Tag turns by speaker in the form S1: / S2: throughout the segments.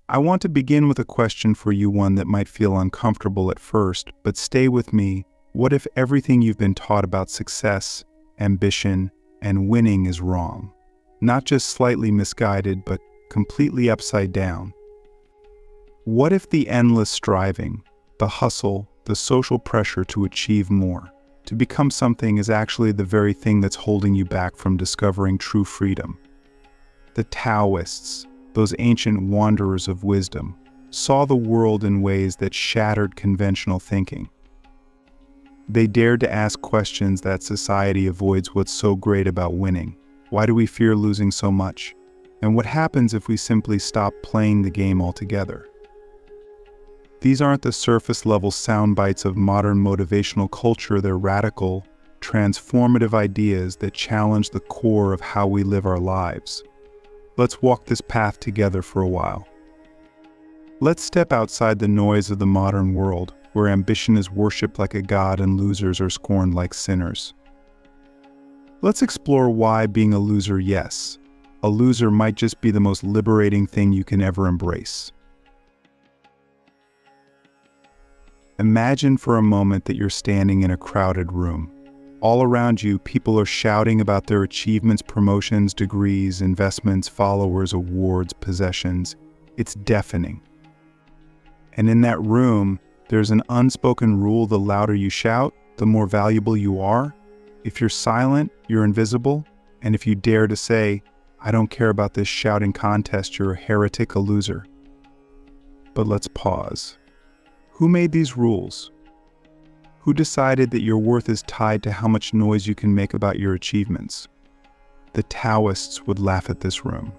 S1: I want to begin with a question for you, one that might feel uncomfortable at first, but stay with me. What if everything you've been taught about success, ambition, and winning is wrong? Not just slightly misguided, but completely upside down. What if the endless striving, the hustle, the social pressure to achieve more, to become something is actually the very thing that's holding you back from discovering true freedom? The Taoists, those ancient wanderers of wisdom, saw the world in ways that shattered conventional thinking. They dared to ask questions that society avoids. What's so great about winning? Why do we fear losing so much? And what happens if we simply stop playing the game altogether? These aren't the surface-level sound bites of modern motivational culture. They're radical, transformative ideas that challenge the core of how we live our lives. Let's walk this path together for a while. Let's step outside the noise of the modern world, where ambition is worshipped like a god and losers are scorned like sinners. Let's explore why being a loser, yes, a loser might just be the most liberating thing you can ever embrace. Imagine for a moment that you're standing in a crowded room. All around you, people are shouting about their achievements, promotions, degrees, investments, followers, awards, possessions. It's deafening. And in that room, there's an unspoken rule: the louder you shout, the more valuable you are. If you're silent, you're invisible. And if you dare to say, "I don't care about this shouting contest," you're a heretic, a loser. But let's pause. Who made these rules? Who decided that your worth is tied to how much noise you can make about your achievements? The Taoists would laugh at this room.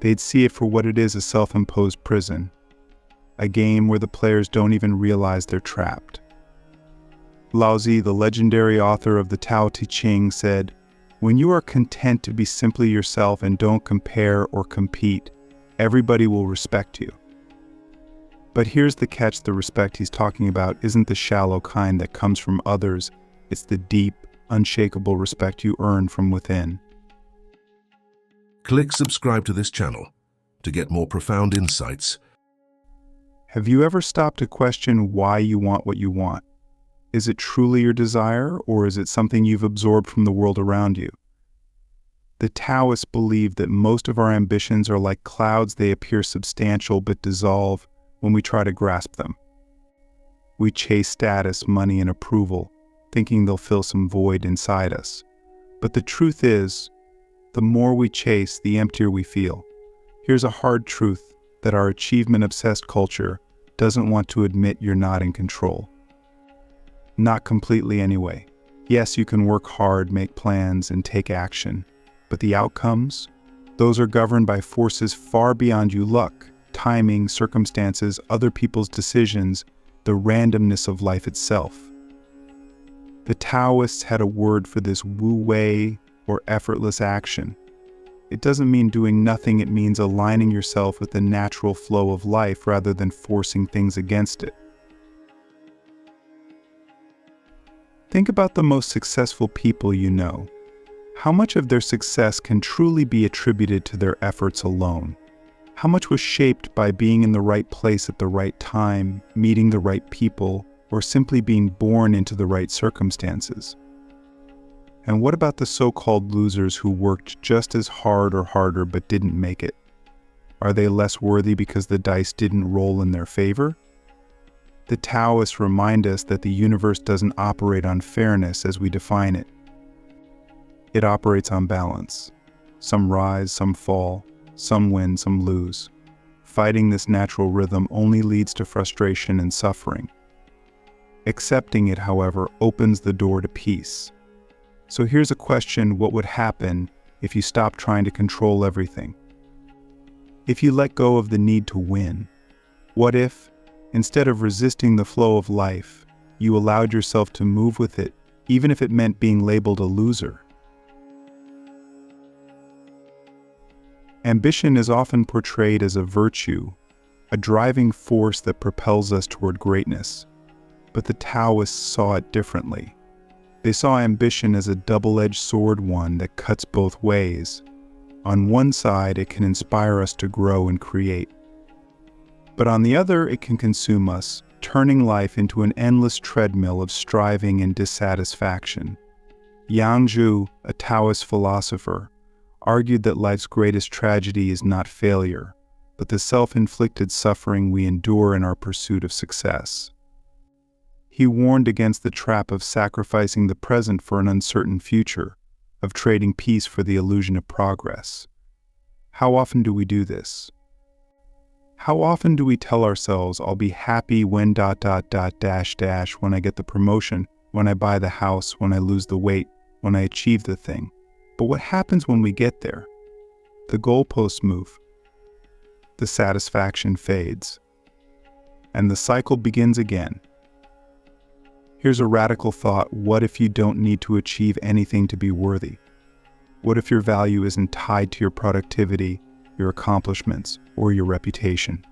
S1: They'd see it for what it is: a self-imposed prison, a game where the players don't even realize they're trapped. Laozi, the legendary author of the Tao Te Ching, said, "When you are content to be simply yourself and don't compare or compete, everybody will respect you." But here's the catch: the respect he's talking about isn't the shallow kind that comes from others. It's the deep, unshakable respect you earn from within.
S2: Click subscribe to this channel to get more profound insights.
S1: Have you ever stopped to question why you want what you want? Is it truly your desire, or is it something you've absorbed from the world around you? The Taoists believe that most of our ambitions are like clouds. They appear substantial but dissolve when we try to grasp them. We chase status, money, and approval, thinking they'll fill some void inside us. But the truth is, the more we chase, the emptier we feel. Here's a hard truth that our achievement-obsessed culture doesn't want to admit: you're not in control. Not completely anyway. Yes, you can work hard, make plans, and take action. But the outcomes? Those are governed by forces far beyond you: luck, timing, circumstances, other people's decisions, the randomness of life itself. The Taoists had a word for this: wu wei, or effortless action. It doesn't mean doing nothing. It means aligning yourself with the natural flow of life rather than forcing things against it. Think about the most successful people you know. How much of their success can truly be attributed to their efforts alone? How much was shaped by being in the right place at the right time, meeting the right people, or simply being born into the right circumstances? And what about the so-called losers who worked just as hard or harder but didn't make it? Are they less worthy because the dice didn't roll in their favor? The Taoists remind us that the universe doesn't operate on fairness as we define it. It operates on balance. Some rise, some fall. Some win, some lose. Fighting this natural rhythm only leads to frustration and suffering. Accepting it, however, opens the door to peace. So here's a question: what would happen if you stopped trying to control everything? If you let go of the need to win? What if, instead of resisting the flow of life, you allowed yourself to move with it, even if it meant being labeled a loser? Ambition is often portrayed as a virtue, a driving force that propels us toward greatness. But the Taoists saw it differently. They saw ambition as a double-edged sword, one that cuts both ways. On one side, it can inspire us to grow and create. But on the other, it can consume us, turning life into an endless treadmill of striving and dissatisfaction. Yang Zhu, a Taoist philosopher, argued that life's greatest tragedy is not failure, but the self-inflicted suffering we endure in our pursuit of success. He warned against the trap of sacrificing the present for an uncertain future, of trading peace for the illusion of progress. How often do we do this? How often do we tell ourselves, I'll be happy when ... when I get the promotion, when I buy the house, when I lose the weight, when I achieve the thing. But what happens when we get there? The goalposts move. The satisfaction fades. And the cycle begins again. Here's a radical thought. What if you don't need to achieve anything to be worthy? What if your value isn't tied to your productivity, your accomplishments, or your reputation?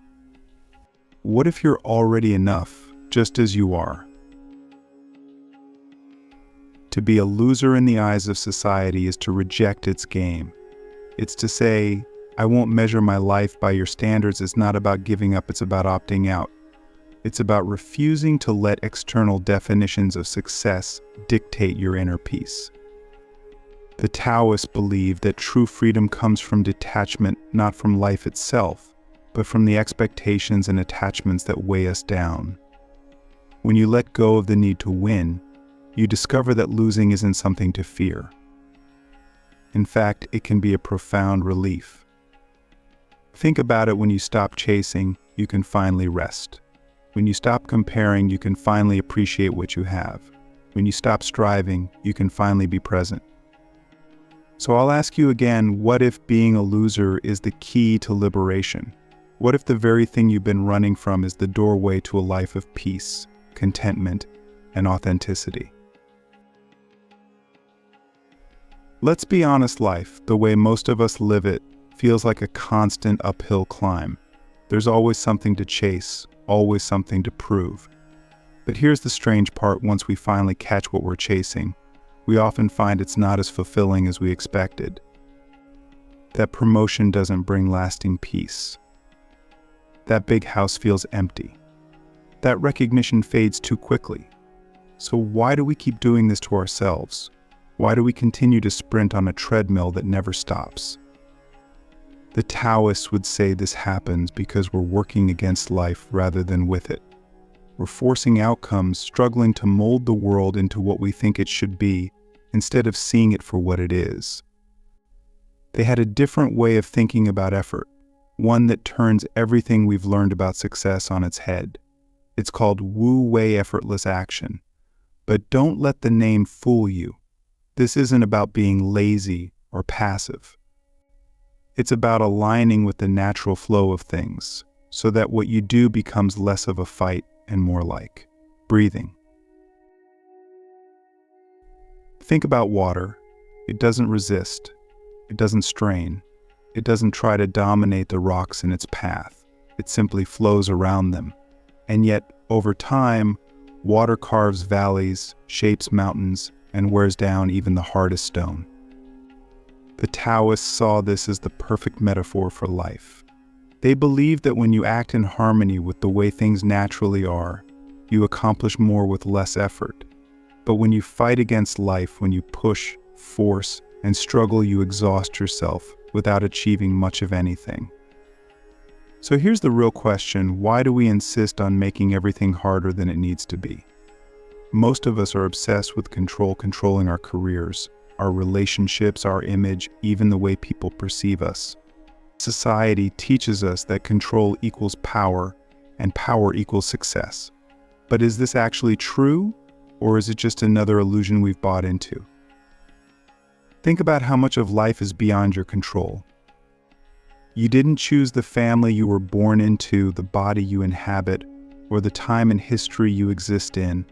S1: What if you're already enough, just as you are? To be a loser in the eyes of society is to reject its game. It's to say, I won't measure my life by your standards. It's not about giving up, it's about opting out. It's about refusing to let external definitions of success dictate your inner peace. The Taoists believe that true freedom comes from detachment, not from life itself, but from the expectations and attachments that weigh us down. When you let go of the need to win, you discover that losing isn't something to fear. In fact, it can be a profound relief. Think about it. When you stop chasing, you can finally rest. When you stop comparing, you can finally appreciate what you have. When you stop striving, you can finally be present. So I'll ask you again, what if being a loser is the key to liberation? What if the very thing you've been running from is the doorway to a life of peace, contentment, and authenticity? Let's be honest, life, the way most of us live it, feels like a constant uphill climb. There's always something to chase, always something to prove. But here's the strange part. Once we finally catch what we're chasing, we often find it's not as fulfilling as we expected. That promotion doesn't bring lasting peace. That big house feels empty. That recognition fades too quickly. So why do we keep doing this to ourselves? Why do we continue to sprint on a treadmill that never stops? The Taoists would say this happens because we're working against life rather than with it. We're forcing outcomes, struggling to mold the world into what we think it should be, instead of seeing it for what it is. They had a different way of thinking about effort, one that turns everything we've learned about success on its head. It's called Wu Wei effortless action. But don't let the name fool you. This isn't about being lazy or passive. It's about aligning with the natural flow of things, so that what you do becomes less of a fight and more like breathing. Think about water. It doesn't resist. It doesn't strain. It doesn't try to dominate the rocks in its path. It simply flows around them. And yet, over time, water carves valleys, shapes mountains, and wears down even the hardest stone. The Taoists saw this as the perfect metaphor for life. They believed that when you act in harmony with the way things naturally are, you accomplish more with less effort. But when you fight against life, when you push, force, and struggle, you exhaust yourself without achieving much of anything. So here's the real question: why do we insist on making everything harder than it needs to be? Most of us are obsessed with controlling our careers, our relationships, our image, even the way people perceive us. Society teaches us that control equals power, and power equals success. But is this actually true, or is it just another illusion we've bought into? Think about how much of life is beyond your control. You didn't choose the family you were born into, the body you inhabit, or the time and history you exist in.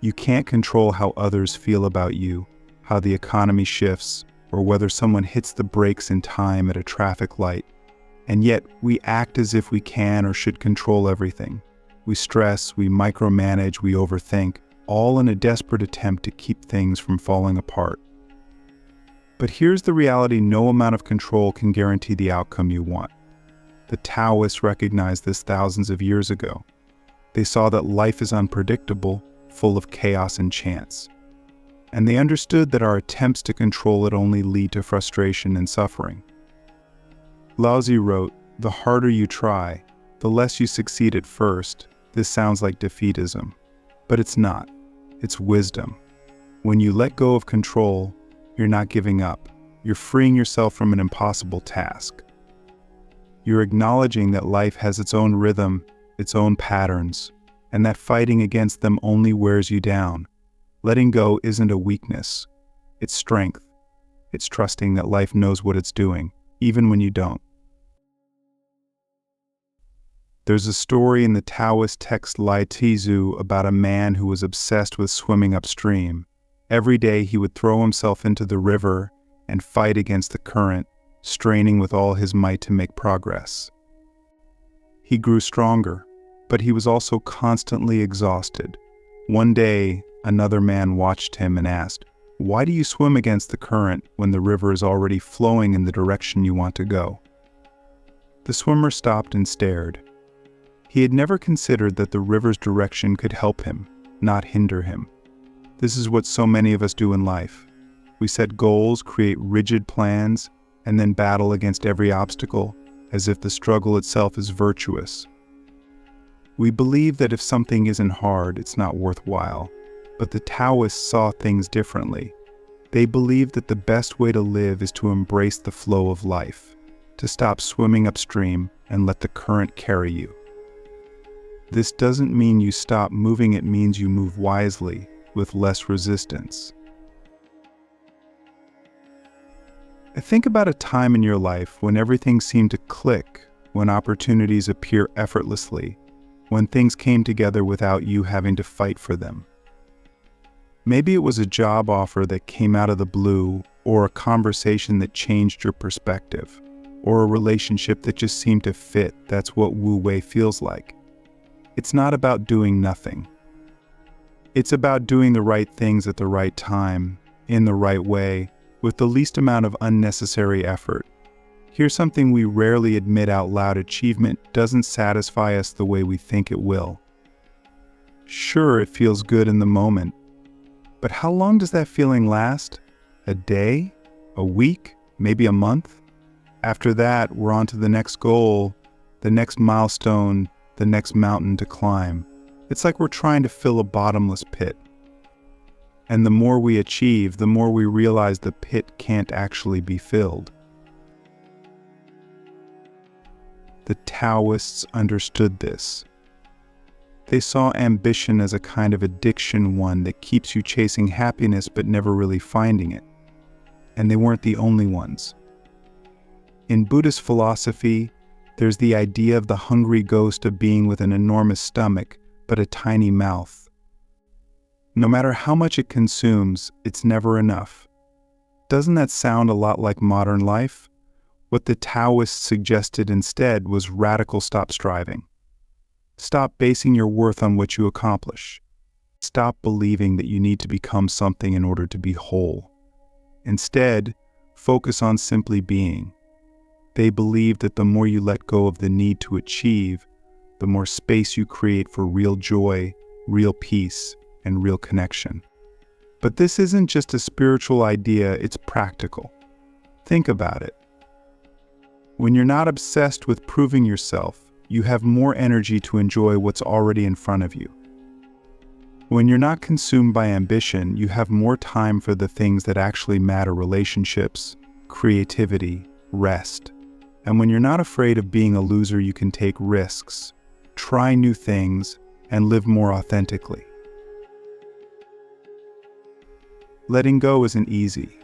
S1: You can't control how others feel about you, how the economy shifts, or whether someone hits the brakes in time at a traffic light. And yet, we act as if we can or should control everything. We stress, we micromanage, we overthink, all in a desperate attempt to keep things from falling apart. But here's the reality: no amount of control can guarantee the outcome you want. The Taoists recognized this thousands of years ago. They saw that life is unpredictable, full of chaos and chance. And they understood that our attempts to control it only lead to frustration and suffering. Laozi wrote, "The harder you try, the less you succeed at first." This sounds like defeatism, but it's not. It's wisdom. When you let go of control, you're not giving up. You're freeing yourself from an impossible task. You're acknowledging that life has its own rhythm, its own patterns, and that fighting against them only wears you down. Letting go isn't a weakness, it's strength. It's trusting that life knows what it's doing, even when you don't. There's a story in the Taoist text Laozi and Yang Zhu about a man who was obsessed with swimming upstream. Every day he would throw himself into the river and fight against the current, straining with all his might to make progress. He grew stronger, but he was also constantly exhausted. One day, another man watched him and asked, "Why do you swim against the current when the river is already flowing in the direction you want to go?" The swimmer stopped and stared. He had never considered that the river's direction could help him, not hinder him. This is what so many of us do in life. We set goals, create rigid plans, and then battle against every obstacle as if the struggle itself is virtuous. We believe that if something isn't hard, it's not worthwhile. But the Taoists saw things differently. They believed that the best way to live is to embrace the flow of life, to stop swimming upstream and let the current carry you. This doesn't mean you stop moving, it means you move wisely, with less resistance. I think about a time in your life when everything seemed to click, when opportunities appear effortlessly, when things came together without you having to fight for them. Maybe it was a job offer that came out of the blue, or a conversation that changed your perspective, or a relationship that just seemed to fit. That's what Wu Wei feels like. It's not about doing nothing. It's about doing the right things at the right time, in the right way, with the least amount of unnecessary effort. Here's something we rarely admit out loud: achievement doesn't satisfy us the way we think it will. Sure, it feels good in the moment, but how long does that feeling last? A day? A week? Maybe a month? After that, we're on to the next goal, the next milestone, the next mountain to climb. It's like we're trying to fill a bottomless pit. And the more we achieve, the more we realize the pit can't actually be filled. The Taoists understood this. They saw ambition as a kind of addiction, one that keeps you chasing happiness but never really finding it. And they weren't the only ones. In Buddhist philosophy, there's the idea of the hungry ghost, of being with an enormous stomach but a tiny mouth. No matter how much it consumes, it's never enough. Doesn't that sound a lot like modern life? What the Taoists suggested instead was radical stop striving. Stop basing your worth on what you accomplish. Stop believing that you need to become something in order to be whole. Instead, focus on simply being. They believed that the more you let go of the need to achieve, the more space you create for real joy, real peace, and real connection. But this isn't just a spiritual idea, it's practical. Think about it. When you're not obsessed with proving yourself, you have more energy to enjoy what's already in front of you. When you're not consumed by ambition, you have more time for the things that actually matter: relationships, creativity, rest. And when you're not afraid of being a loser, you can take risks, try new things, and live more authentically. Letting go isn't easy.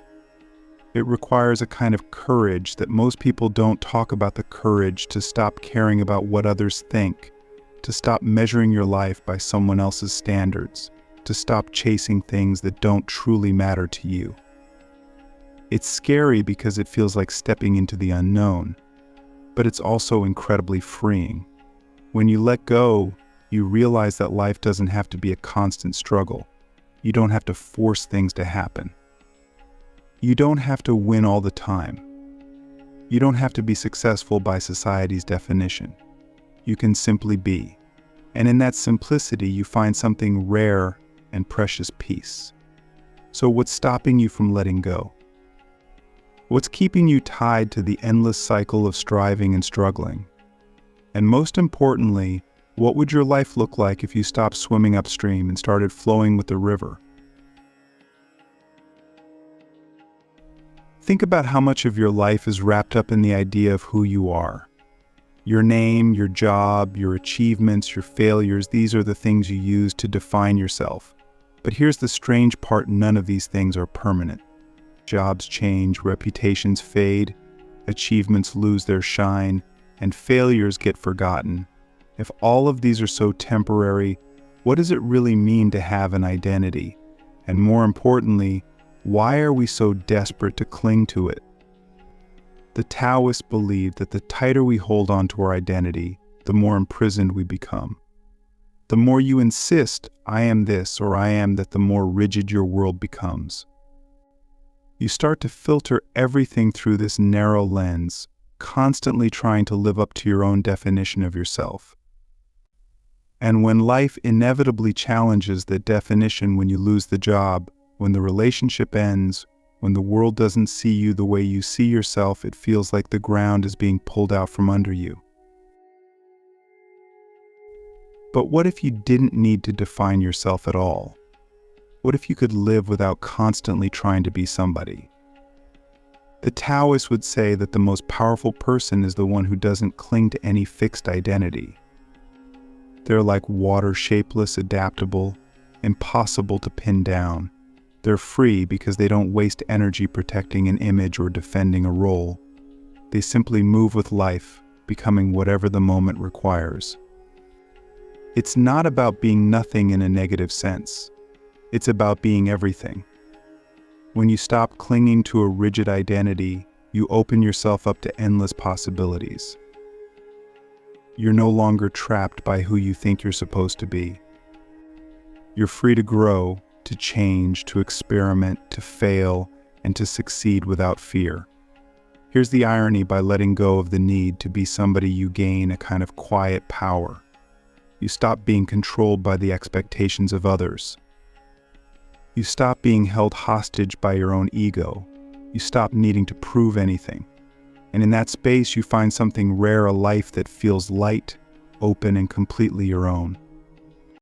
S1: It requires a kind of courage that most people don't talk about: the courage to stop caring about what others think, to stop measuring your life by someone else's standards, to stop chasing things that don't truly matter to you. It's scary because it feels like stepping into the unknown, but it's also incredibly freeing. When you let go, you realize that life doesn't have to be a constant struggle. You don't have to force things to happen. You don't have to win all the time. You don't have to be successful by society's definition. You can simply be. And in that simplicity, you find something rare and precious peace. So what's stopping you from letting go? What's keeping you tied to the endless cycle of striving and struggling? And most importantly, what would your life look like if you stopped swimming upstream and started flowing with the river? Think about how much of your life is wrapped up in the idea of who you are. Your name, your job, your achievements, your failures, these are the things you use to define yourself. But here's the strange part, none of these things are permanent. Jobs change, reputations fade, achievements lose their shine, and failures get forgotten. If all of these are so temporary, what does it really mean to have an identity? And more importantly, why are we so desperate to cling to it? The Taoists believe that the tighter we hold on to our identity, the more imprisoned we become. The more you insist, I am this or I am that, the more rigid your world becomes. You start to filter everything through this narrow lens, constantly trying to live up to your own definition of yourself. And when life inevitably challenges that definition, when you lose the job, when the relationship ends, when the world doesn't see you the way you see yourself, it feels like the ground is being pulled out from under you. But what if you didn't need to define yourself at all? What if you could live without constantly trying to be somebody? The Taoists would say that the most powerful person is the one who doesn't cling to any fixed identity. They're like water, shapeless, adaptable, impossible to pin down. They're free because they don't waste energy protecting an image or defending a role. They simply move with life, becoming whatever the moment requires. It's not about being nothing in a negative sense. It's about being everything. When you stop clinging to a rigid identity, you open yourself up to endless possibilities. You're no longer trapped by who you think you're supposed to be. You're free to grow, to change, to experiment, to fail, and to succeed without fear. Here's the irony: by letting go of the need to be somebody, you gain a kind of quiet power. You stop being controlled by the expectations of others. You stop being held hostage by your own ego. You stop needing to prove anything. And in that space, you find something rare, a life that feels light, open, and completely your own.